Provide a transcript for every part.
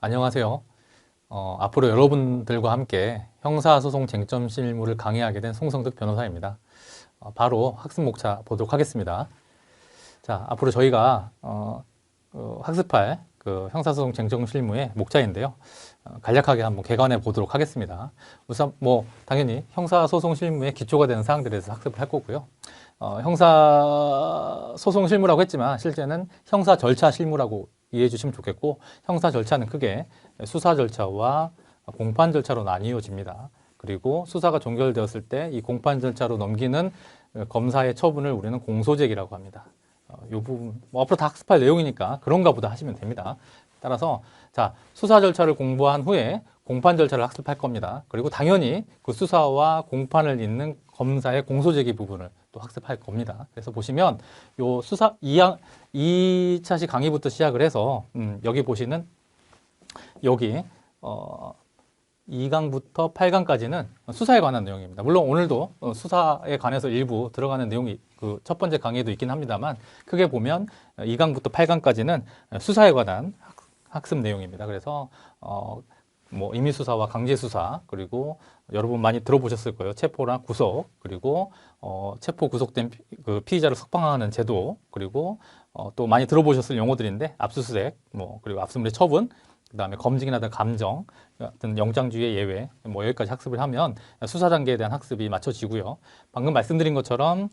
안녕하세요. 앞으로 여러분들과 함께 형사소송 쟁점 실무를 강의하게 된 송성득 변호사입니다. 바로 학습 목차 보도록 하겠습니다. 자, 앞으로 저희가 학습할 그 형사소송 쟁점 실무의 목차인데요. 간략하게 한번 개관해 보도록 하겠습니다. 우선 당연히 형사소송 실무의 기초가 되는 사항들에 대해서 학습을 할 거고요. 형사소송 실무라고 했지만 실제는 형사 절차 실무라고 이해해 주시면 좋겠고, 형사 절차는 크게 수사 절차와 공판 절차로 나뉘어집니다. 그리고 수사가 종결되었을 때 이 공판 절차로 넘기는 검사의 처분을 우리는 공소제기라고 합니다. 이 부분 앞으로 다 학습할 내용이니까 그런가 보다 하시면 됩니다. 따라서 자, 수사 절차를 공부한 후에 공판 절차를 학습할 겁니다. 그리고 당연히 그 수사와 공판을 잇는 검사의 공소제기 부분을 또 학습할 겁니다. 그래서 보시면 요 수사 2차시 강의부터 시작을 해서 여기 보시는 여기 2강부터 8강까지는 수사에 관한 내용입니다. 물론 오늘도 수사에 관해서 일부 들어가는 내용이 그 첫 번째 강의에도 있긴 합니다만, 크게 보면 2강부터 8강까지는 수사에 관한 학습 내용입니다. 그래서 임의수사와 강제수사, 그리고 여러분 많이 들어보셨을 거예요. 체포나 구속, 그리고 체포 구속된 그 피의자를 석방하는 제도, 그리고 또 많이 들어보셨을 용어들인데 압수수색, 그리고 압수물의 처분, 그다음에 검증이나 감정, 같은 영장주의 예외, 여기까지 학습을 하면 수사 단계에 대한 학습이 맞춰지고요. 방금 말씀드린 것처럼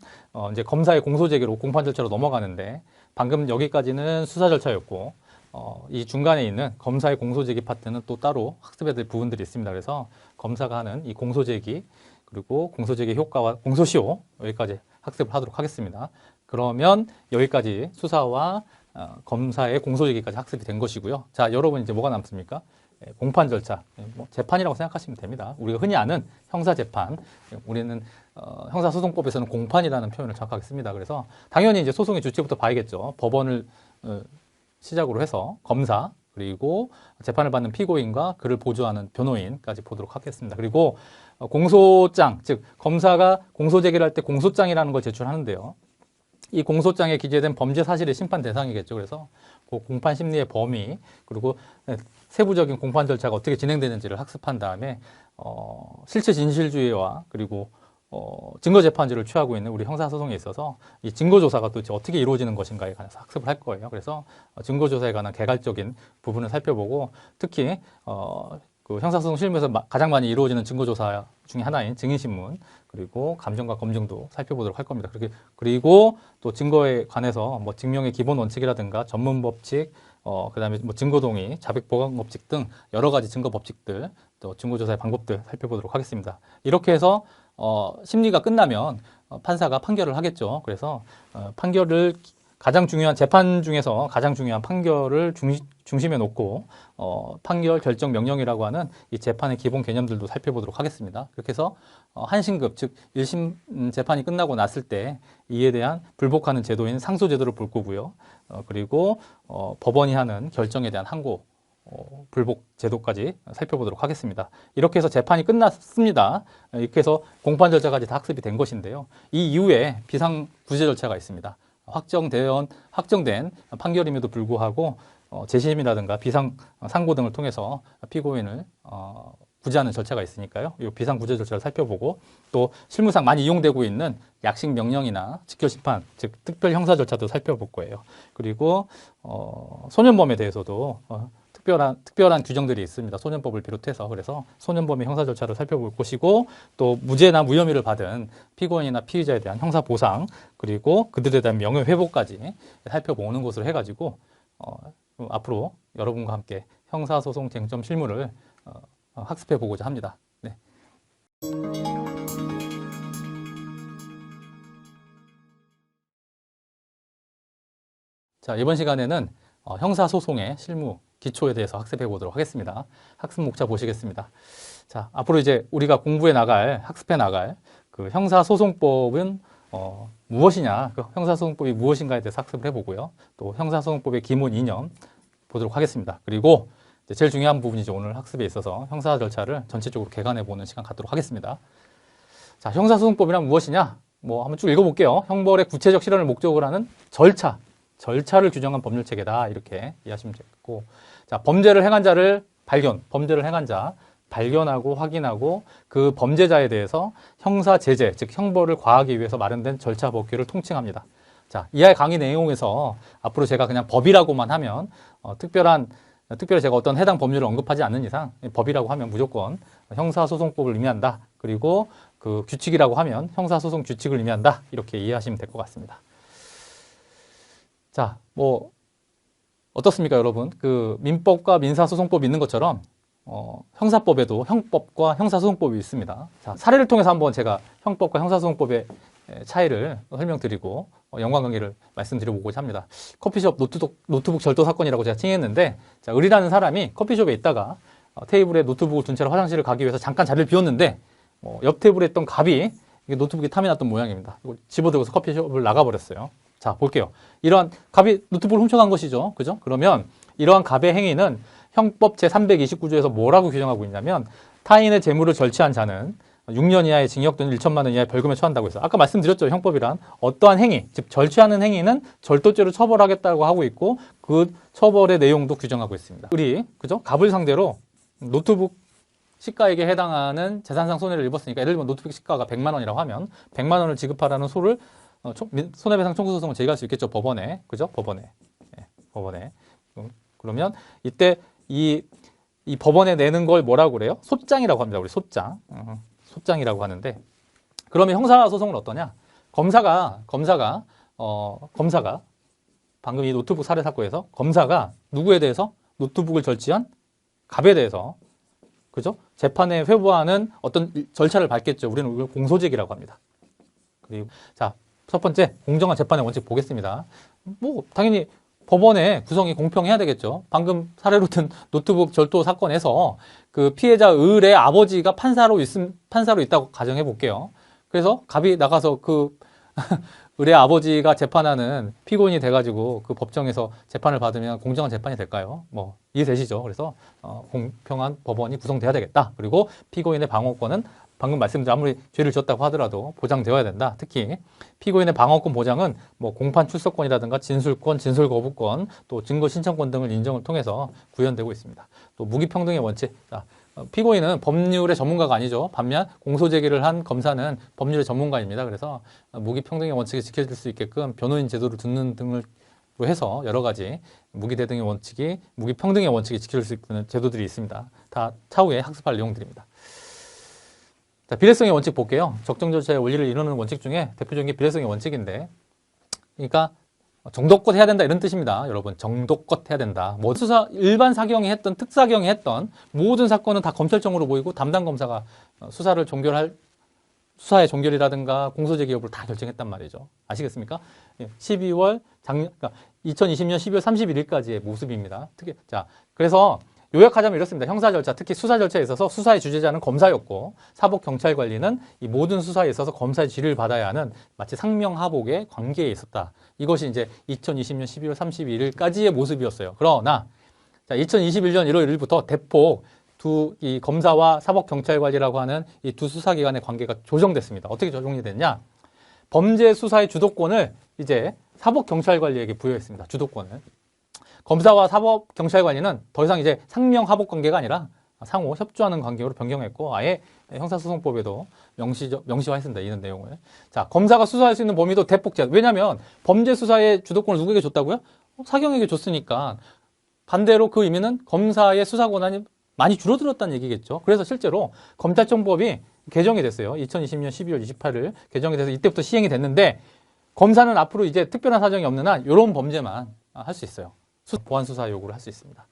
이제 검사의 공소제기로 공판 절차로 넘어가는데, 방금 여기까지는 수사 절차였고, 이 중간에 있는 검사의 공소제기 파트는 또 따로 학습해야 될 부분들이 있습니다. 그래서 검사가 하는 이 공소제기, 그리고 공소제기 효과와 공소시효, 여기까지 학습을 하도록 하겠습니다. 그러면 여기까지 수사와 검사의 공소제기까지 학습이 된 것이고요. 자, 여러분 이제 뭐가 남습니까? 공판 절차, 재판이라고 생각하시면 됩니다. 우리가 흔히 아는 형사재판, 우리는 형사소송법에서는 공판이라는 표현을 정확하게 씁니다. 그래서 당연히 이제 소송의 주체부터 봐야겠죠. 법원을 시작으로 해서 검사, 그리고 재판을 받는 피고인과 그를 보조하는 변호인까지 보도록 하겠습니다. 그리고 공소장, 즉 검사가 공소제기를 할 때 공소장이라는 걸 제출하는데요. 이 공소장에 기재된 범죄 사실의 심판 대상이겠죠. 그래서 그 공판 심리의 범위, 그리고 세부적인 공판 절차가 어떻게 진행되는지를 학습한 다음에 실체 진실주의와 그리고 증거재판제를 취하고 있는 우리 형사소송에 있어서 이 증거조사가 도대체 어떻게 이루어지는 것인가에 관해서 학습을 할 거예요. 그래서 증거조사에 관한 개괄적인 부분을 살펴보고, 특히 그 형사소송 실무에서 가장 많이 이루어지는 증거조사 중에 하나인 증인신문, 그리고 감정과 검증도 살펴보도록 할 겁니다. 그리고 또 증거에 관해서 증명의 기본 원칙이라든가 전문 법칙, 그다음에 증거동의, 자백보강법칙 등 여러 가지 증거 법칙들, 또 증거조사의 방법들 살펴보도록 하겠습니다. 이렇게 해서 심리가 끝나면 판사가 판결을 하겠죠. 그래서 판결을 가장 중요한 재판 중에서 가장 중요한 판결을 중심에 놓고 판결 결정 명령이라고 하는 이 재판의 기본 개념들도 살펴보도록 하겠습니다. 그렇게 해서 한신급, 즉 1심 재판이 끝나고 났을 때 이에 대한 불복하는 제도인 상소제도를 볼 거고요. 그리고 법원이 하는 결정에 대한 항고, 불복 제도까지 살펴보도록 하겠습니다. 이렇게 해서 재판이 끝났습니다. 이렇게 해서 공판 절차까지 다 학습이 된 것인데요. 이 이후에 비상구제 절차가 있습니다. 확정된 판결임에도 불구하고 재심이라든가 비상상고 등을 통해서 피고인을 구제하는 절차가 있으니까요. 이 비상구제 절차를 살펴보고, 또 실무상 많이 이용되고 있는 약식 명령이나 직결심판, 즉 특별 형사 절차도 살펴볼 거예요. 그리고 소년범에 대해서도 특별한 규정들이 있습니다. 소년법을 비롯해서. 그래서 소년범의 형사 절차를 살펴볼 것이고, 또 무죄나 무혐의를 받은 피고인이나 피의자에 대한 형사 보상, 그리고 그들에 대한 명예 회복까지 살펴보는 것으로 해가지고 앞으로 여러분과 함께 형사소송 쟁점 실무를 학습해 보고자 합니다. 네. 자, 이번 시간에는 형사소송의 실무 기초에 대해서 학습해 보도록 하겠습니다. 학습 목차 보시겠습니다. 자, 앞으로 이제 우리가 공부해 나갈, 학습해 나갈 그 형사소송법은 무엇이냐, 그 형사소송법이 무엇인가에 대해서 학습을 해보고요. 또 형사소송법의 기본 이념 보도록 하겠습니다. 그리고 제일 중요한 부분이죠. 오늘 학습에 있어서 형사 절차를 전체적으로 개관해 보는 시간 갖도록 하겠습니다. 자, 형사소송법이란 무엇이냐? 한번 쭉 읽어볼게요. 형벌의 구체적 실현을 목적으로 하는 절차. 절차를 규정한 법률 체계다. 이렇게 이해하시면 되겠고. 자, 범죄를 행한 자를 범죄를 행한 자, 발견하고 확인하고 그 범죄자에 대해서 형사 제재, 즉 형벌을 과하기 위해서 마련된 절차 법규를 통칭합니다. 자, 이하의 강의 내용에서 앞으로 제가 그냥 법이라고만 하면 특별히 제가 어떤 해당 법률을 언급하지 않는 이상 법이라고 하면 무조건 형사소송법을 의미한다. 그리고 그 규칙이라고 하면 형사소송 규칙을 의미한다. 이렇게 이해하시면 될 것 같습니다. 자, 뭐 어떻습니까, 여러분? 그 민법과 민사소송법이 있는 것처럼 형사법에도 형법과 형사소송법이 있습니다. 자, 사례를 통해서 한번 제가 형법과 형사소송법의 차이를 설명드리고 연관관계를 말씀드려보고자 합니다. 커피숍 노트북 절도 사건이라고 제가 칭했는데, 자, 을이라는 사람이 커피숍에 있다가 테이블에 노트북을 둔 채로 화장실을 가기 위해서 잠깐 자리를 비웠는데 옆 테이블에 있던 갑이 노트북이 탐이 났던 모양입니다. 이걸 집어들고서 커피숍을 나가버렸어요. 자, 볼게요. 이러한 갑이 노트북을 훔쳐간 것이죠. 그죠? 그러면 이러한 갑의 행위는 형법 제329조에서 뭐라고 규정하고 있냐면, 타인의 재물을 절취한 자는 6년 이하의 징역 또는 1천만 원 이하의 벌금에 처한다고 해서, 아까 말씀드렸죠. 형법이란 어떠한 행위, 즉 절취하는 행위는 절도죄로 처벌하겠다고 하고 있고 그 처벌의 내용도 규정하고 있습니다. 우리 그죠? 갑을 상대로 노트북 시가에게 해당하는 재산상 손해를 입었으니까, 예를 들면 노트북 시가가 100만 원이라고 하면 100만 원을 지급하라는 소를 손해배상 청구 소송을 제기할 수 있겠죠. 법원에. 그죠? 법원에. 네, 법원에. 그러면 이때 이 법원에 내는 걸 뭐라고 그래요? 소장이라고 합니다. 우리 소장. 소장이라고 하는데, 그러면 형사소송은 어떠냐? 검사가 방금 이 노트북 살해 사건에서 검사가 누구에 대해서 노트북을 절취한 갑에 대해서, 그죠? 재판에 회부하는 어떤 절차를 밟겠죠. 우리는 이걸 공소제기라고 합니다. 그리고 자, 첫 번째, 공정한 재판의 원칙 보겠습니다. 뭐 당연히 법원의 구성이 공평해야 되겠죠. 방금 사례로 든 노트북 절도 사건에서 그 피해자 을의 아버지가 판사로 있다고 가정해 볼게요. 그래서 갑이 나가서 그 을의 아버지가 재판하는 피고인이 돼가지고 그 법정에서 재판을 받으면 공정한 재판이 될까요? 뭐 이해되시죠? 그래서 공평한 법원이 구성돼야 되겠다. 그리고 피고인의 방어권은 방금 말씀드린 아무리 죄를 지었다고 하더라도 보장되어야 된다. 특히 피고인의 방어권 보장은 뭐 공판 출석권이라든가 진술권, 진술 거부권, 또 증거 신청권 등을 인정을 통해서 구현되고 있습니다. 또 무기평등의 원칙. 자, 피고인은 법률의 전문가가 아니죠. 반면 공소제기를 한 검사는 법률의 전문가입니다. 그래서 무기평등의 원칙이 지켜질 수 있게끔 변호인 제도를 두는 등으로 해서 여러 가지 무기평등의 원칙이 지켜질 수 있는 제도들이 있습니다. 다 차후에 학습할 내용들입니다. 자, 비례성의 원칙 볼게요. 적정 절차의 원리를 이루는 원칙 중에 대표적인 게 비례성의 원칙인데, 그러니까 정도껏 해야 된다 이런 뜻입니다. 여러분, 정도껏 해야 된다. 뭐 일반 사경이 했던 특사경이 했던 모든 사건은 다 검찰청으로 보이고 담당 검사가 수사의 종결이라든가 공소제기 여부를 다 결정했단 말이죠. 아시겠습니까? 2020년 12월 31일까지의 모습입니다. 자, 그래서 요약하자면 이렇습니다. 형사 절차, 특히 수사 절차에 있어서 수사의 주재자는 검사였고, 사법 경찰 관리는 이 모든 수사에 있어서 검사의 지휘를 받아야 하는 마치 상명하복의 관계에 있었다. 이것이 이제 2020년 12월 31일까지의 모습이었어요. 그러나 자, 2021년 1월 1일부터 대폭 이 검사와 사법 경찰 관리라고 하는 이 두 수사기관의 관계가 조정됐습니다. 어떻게 조정이 됐냐? 범죄 수사의 주도권을 이제 사법 경찰 관리에게 부여했습니다. 주도권을. 검사와 사법 경찰관리는 더 이상 이제 상명하복 관계가 아니라 상호 협조하는 관계로 변경했고, 아예 형사소송법에도 명시화했습니다. 이런 내용을. 자, 검사가 수사할 수 있는 범위도 대폭 제한. 왜냐하면 범죄 수사의 주도권을 누구에게 줬다고요? 사경에게 줬으니까. 반대로 그 의미는 검사의 수사 권한이 많이 줄어들었다는 얘기겠죠. 그래서 실제로 검찰청법이 개정이 됐어요. 2020년 12월 28일 개정이 돼서 이때부터 시행이 됐는데, 검사는 앞으로 이제 특별한 사정이 없는 한 이런 범죄만 할 수 있어요. 보안 수사 요구를 할 수 있습니다.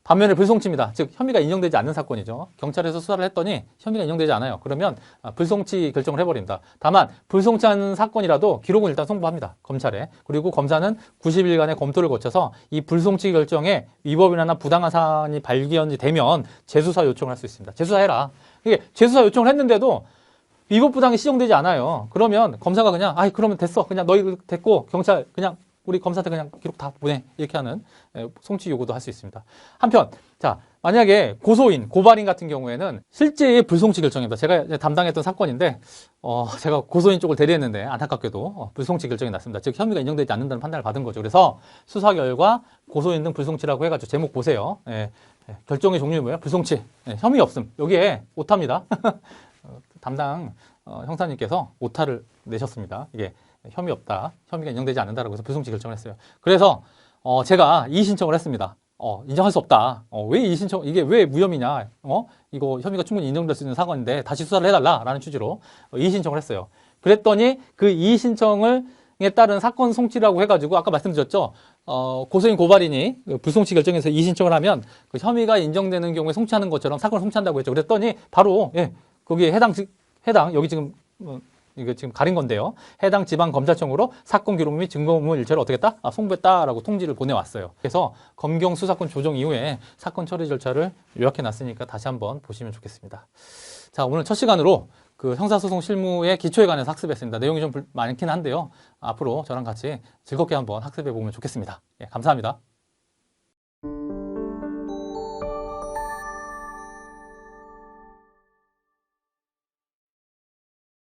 반면에 불송치입니다. 즉 혐의가 인정되지 않는 사건이죠. 경찰에서 수사를 했더니 혐의가 인정되지 않아요. 그러면 불송치 결정을 해버립니다. 다만 불송치하는 사건이라도 기록은 일단 송부합니다. 검찰에. 그리고 검사는 90일간의 검토를 거쳐서 이 불송치 결정에 위법이나 부당한 사안이 발견이 되면 재수사 요청을 할 수 있습니다. 재수사해라. 이게 재수사 요청을 했는데도 위법 부당이 시정되지 않아요. 그러면 검사가 그냥 그러면 됐어. 그냥 너희 됐고 경찰 그냥 우리 검사한테 그냥 기록 다 보내. 이렇게 하는 송치 요구도 할 수 있습니다. 한편, 자, 만약에 고소인, 고발인 같은 경우에는 실제의 불송치 결정입니다. 제가 이제 담당했던 사건인데, 제가 고소인 쪽을 대리했는데 안타깝게도 불송치 결정이 났습니다. 즉, 혐의가 인정되지 않는다는 판단을 받은 거죠. 그래서 수사 결과 고소인 등 불송치라고 해가지고 제목 보세요. 결정의 종류 뭐예요? 불송치. 혐의 없음. 여기에 오타입니다. 담당 형사님께서 오타를 내셨습니다. 이게 혐의 없다, 혐의가 인정되지 않는다라고 해서 불송치 결정을 했어요. 그래서 제가 이의 신청을 했습니다. 인정할 수 없다. 왜 이의 신청, 이게 왜 무혐의냐? 이거 혐의가 충분히 인정될 수 있는 사건인데 다시 수사를 해달라라는 취지로 이의 신청을 했어요. 그랬더니 그 이의 신청에 따른 사건 송치라고 해가지고 아까 말씀드렸죠. 고소인 고발인이 불송치 결정에서 이의 신청을 하면 그 혐의가 인정되는 경우에 송치하는 것처럼 사건을 송치한다고 했죠. 그랬더니 바로 거기에 해당 여기 지금 이거 지금 가린 건데요. 해당 지방검찰청으로 사건 기록 및 증거물 일체를 어떻게 했다? 송부했다라고 통지를 보내왔어요. 그래서 검경 수사권 조정 이후에 사건 처리 절차를 요약해 놨으니까 다시 한번 보시면 좋겠습니다. 자, 오늘 첫 시간으로 그 형사소송 실무의 기초에 관해서 학습했습니다. 내용이 좀 많긴 한데요. 앞으로 저랑 같이 즐겁게 한번 학습해 보면 좋겠습니다. 감사합니다.